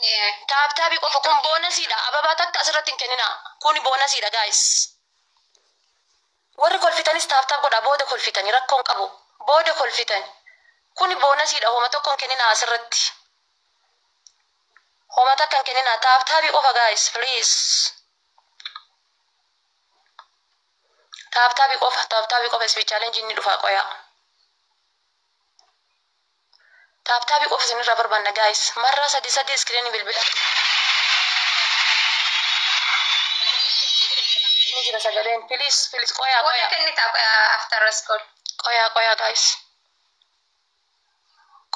Taaptaabii qofa kun boonasiidha. Ababaa takka asirratti hin kennina. Kuni boonasiidha guys. Warri kolfitanis taaptaap godha booda kolfitanii rakkoon qabu. Booda kolfitan. Kuni boonasiidha. Homa tokko hin kennina asirratti. Homa takka hin kennina. Taaptaabii qofa guys please. Taaptaabii qofa speech challenge inni dhufa qoya. Taaptaabii qofa isinirraa barbaanna guys. Marraa sadii iskiriinii bilbila. Ini jira sagaleen. Please qoya. What can you talk after school? Qoya guys.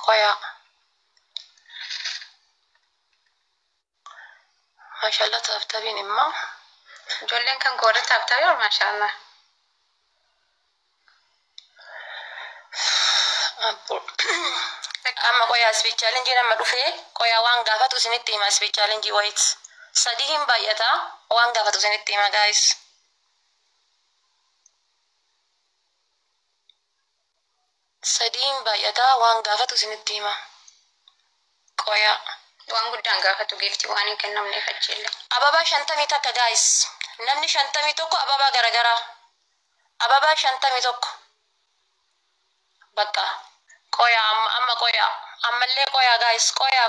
Qoya. Mashallah taaptaabiin immoo. Ijoolleen kan gooda taaptaabii or mashallah. Amma qoya speech challenge nama dhufee qoya waan gaafatu isinitti hima speech challenge wait. Sadii hin baay'ata waan gaafatu isinitti hima guys. Sadii hin baay'ata waan gaafatu isinitti hima. Qoya. Waan guddaan gaafatu giftii waan hin kennamneef achiille. Ababaa 50 takka guys. Namni 51 ababaa garagaraa. Ababaa 51. Bakka. Qoya amma qoya. Ammallee qoya guys. Qoya.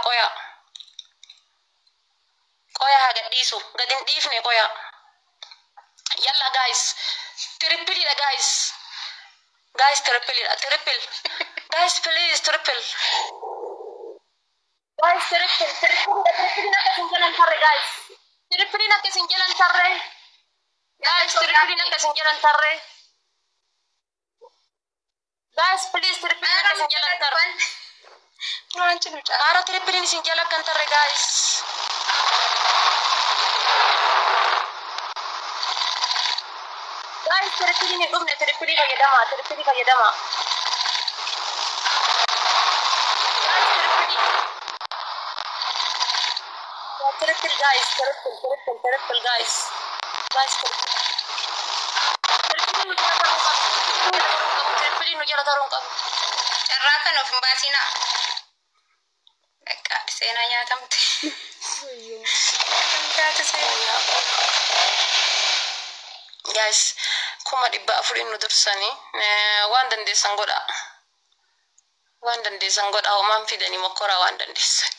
Qoya haa gadhiisu. Gad hin dhiifne qoya. Yalla guys. Triple guys. Guys triple. Guys please triple. Guys triple nakka sinjalan tarre guys. Triple nakka sinjalan tarre. Guys triple nakka sinjalan tarre. Guys please triple nakka sinjalan tarre. Ara triple ni sinjalan kan tarre guys. Guys triple ni dhumne triple fayyadama. Triple guys. Triple nu jala tarun qabu. Carraa kan of hin baasina. Bakka seenaa nyaatamte. Guys, 400 nu dursanii waan dandeessan godha. Homaan fidanii mokkora waan dandeessan.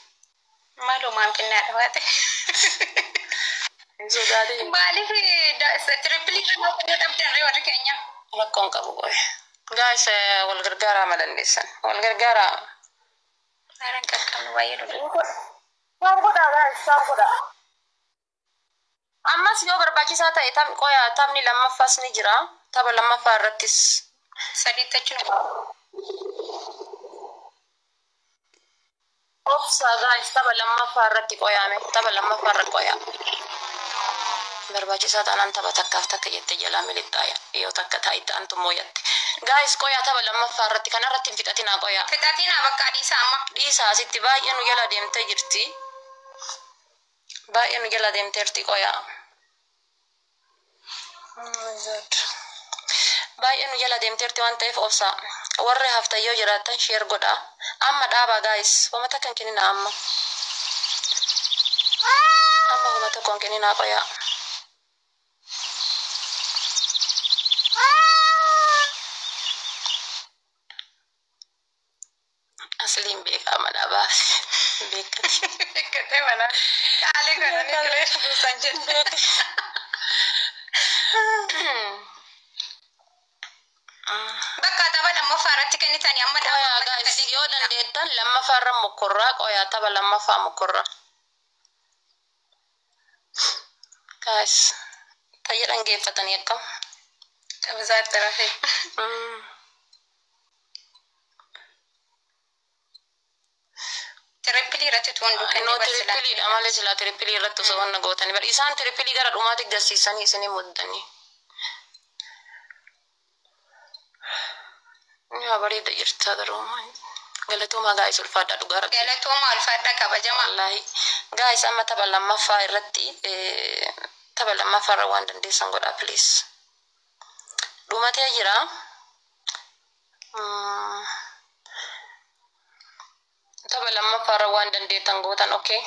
Maalumaan finnaadha waate. Maaliif triple kan dhabdan warri keenya. Rakkoon qabu qoy. Guys, wal gargaaraa ma dandeessan. Wal gargaaraa. Maalaan qaqqabnu baay'ee dudha. Waan godhaa guys, waan godhaa. Ammas yoo barbaachisaa ta'e taphni lammaffaas ni jira. Tapha lammaffaa irrattis. Sadiitti achi nu Obsa guys, tapha lammaffaa irratti qoyaame. Tapha lammaffaa irratti qoyaa. Barbaachisaa taanaan tapha takkaaf takka jettee jalaa milixxaaya. Yoo takka taa'itti antu mooyatte. Guys, qoyaa tapha lammaffaa irratti kan irratti hin fixatinaa qoyaa. fixatinaa bakka dhiisaa amma. Dhiisaa asitti baay'ee nu jala deemtee jirti. Baay'ee nu jala deemteerti qoyaa. Baay'ee nu jala deemteerti waan ta'eef obsa. Warri haftan yoo jiraatan share godha. Amma dhaabaa guys. Homa takka hin kennina amma. Homa tokko hin kennina qoyaa. Asliin beekama dhaabaa. Beekatee mana. Kaalee kana ni kilee buusan jette. Bakka tapha lammaffaa irratti kennitanii amma qoyaa guys yoo dandeettan lammaffaa irra mokorraa qoyaa tapha lammaffaa mokorraa. Guys tayyee dhaggeeffatanii akkam. Taphasaatti rafee. Triple irratti tuun duukaa No triple malee sila triple irratti osoo wanna gootanii bar isaan triple gara dhumaatti garsiisanii isinii muddanii. Yaa bareeda jirta garuu galatooma guys ulfaadha dhugaa rabbi. Galatooma ulfaadha kabajama. Wallahi guys amma tapha lammaffaa irratti tapha lammaffaa irra waan dandeessan godhaa please. Dhumatee jira. Tapha lammaffaa irra waan dandeettan gootan okay.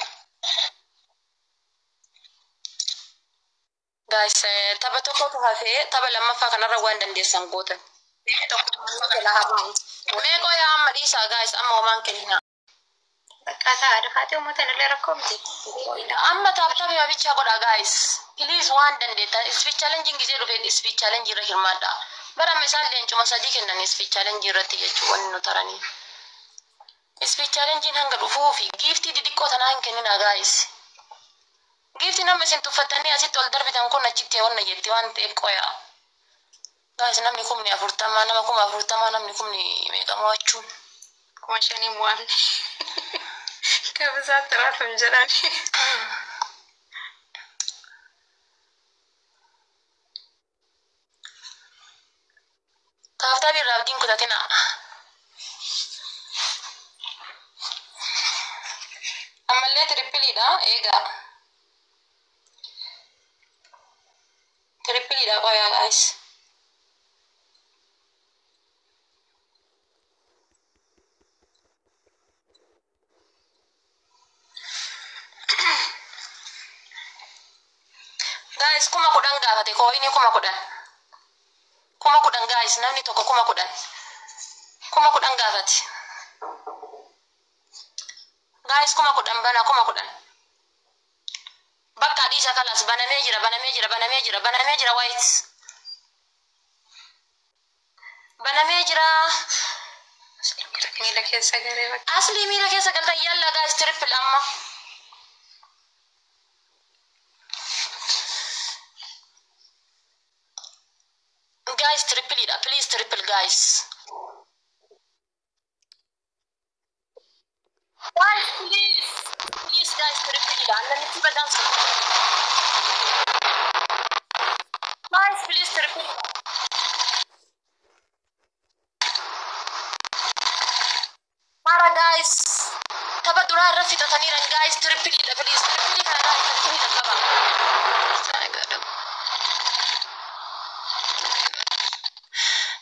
Guys, tapha tokkotu hafee tapha lammaffaa kanarra waan dandeessan gootan. Meeqoo yaa amma dhiisaa guys amma homaan kennina. Amma taphni bichaa godha guys. Please waan dandeettan speech challenge gisee dhufe speech challenge irra hirmaadha. Bara misaan leencuma sadii kennan speech challenge irratti jechuun wanni nu taranii. Speech challenge hanga dhufuu fi giftii xixiqqoo tanaa hin kennina guys. Giftii nama isin tuffatanii asitti ol darbitan kun achitti onna jetti waan ta'eef qoyaa. Guys namni kumni 40 nama kuma 40 namni kumni meeqa mo'achuun. Kuma shanii mo'amne. Kabisa tiraafim jedhani. Kaaftaa birraa abdiin kutatina. Ammallee tirippiliidha eegaa. Tirippiliidha qoyaa guys. Guys kuma kudhan gaafate kooyini kuma kudhan. Kuma kudhan guys namni tokko kuma kudhan. Kuma kudhan gaafate. Guys kuma kudhan bana kuma kudhan. Bakka dhiisa kalas banamee jira white. Banamee jira. Miila keessa garee bakka. Asli miila keessa galtan yalla guys triple amma. Guys triple ida please triple guys. Guys please guys triple ida and it's better dance. Guys please triple ida. Mara guys taba dura rafita taniran guys triple ida please triple ida guys triple ida taba.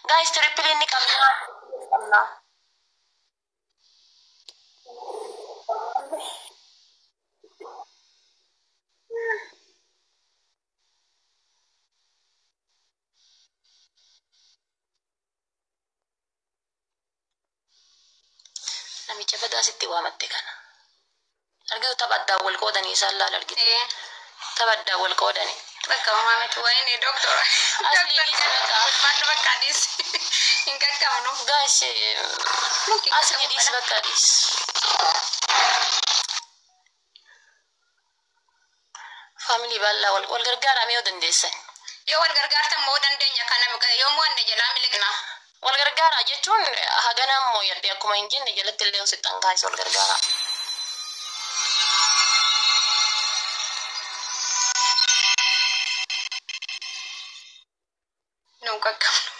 Guys triple ini kamna. Namicha badaa sitti waamatte kana. Argitu taphaddaa wal qoodanii isaan laala argite. Taphaddaa wal qoodanii. Bakka uumamatti waa'ee doktora. Bakka adis. Hin qaqqabnu. Guys asli dis bakka dis. Family bal'aa wal gargaaramee yoo dandeessan. Yoo wal gargaartan moo dandeenya kana yoo mo'anne jalaa miliqna. Wal gargaaraa jechuun haganaan moo yadde akkuma hin jenne jalatti illee usittan guys wal gargaaraa. Nuu qaqqabnu.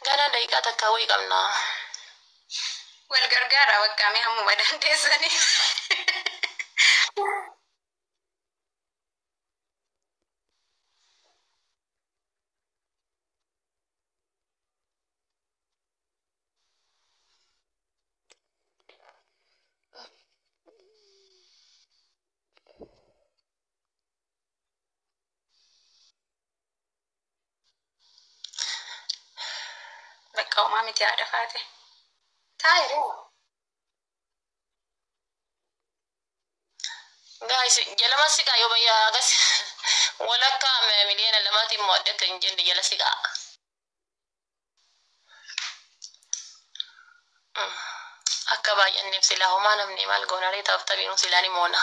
Ganaa daqiiqaa takkaa wayii qabna. Wal gargaaraa waqqaamee hammuma dandeessanii. Bakka uumamatti yaada faate. Taayiree. Guys jalama siqaa yoo bayyaa agas walakka miliyoona lamaatiin moo adda akka hin jenne jala siqaa. Akka baay'anneef silaa homaa namni maal goonaree ta'uuf taphiinu silaa ni moona.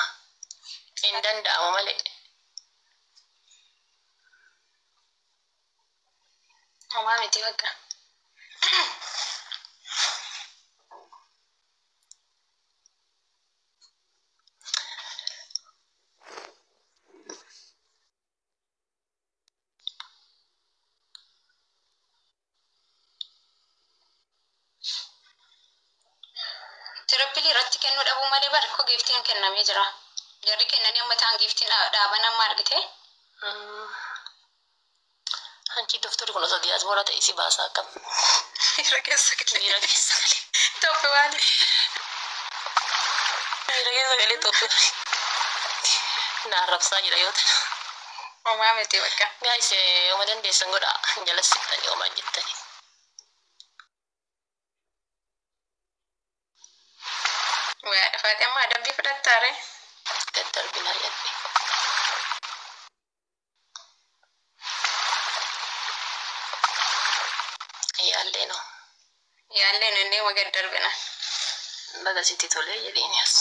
Hin danda'amu malee. Uumamatti bakka. Tirappilii irratti kennuu dhabuu malee barkoo giftiin kennamee jira. Jarri kennanii amma ta'an giftiin dhaaban amma argite. Hanchi doktori kun osoo diyaaspoora ta'e si baasaa akkam. Dhiira keessa galee. Dhiira keessa galee. Toppi waan. Dhiira keessa galee toppi. Na rabsaa jira yoo ta'u. Homaa miti bakka. Guys, oma dandeessan godha jala siqtanii homaa jettanii. Waa dhafaate amma adabbii fudhattaare. Daddarbinaa jedhe. Yaallee no. Yaalleen inni wagga darbina. Baga sitti tolee jedheen as.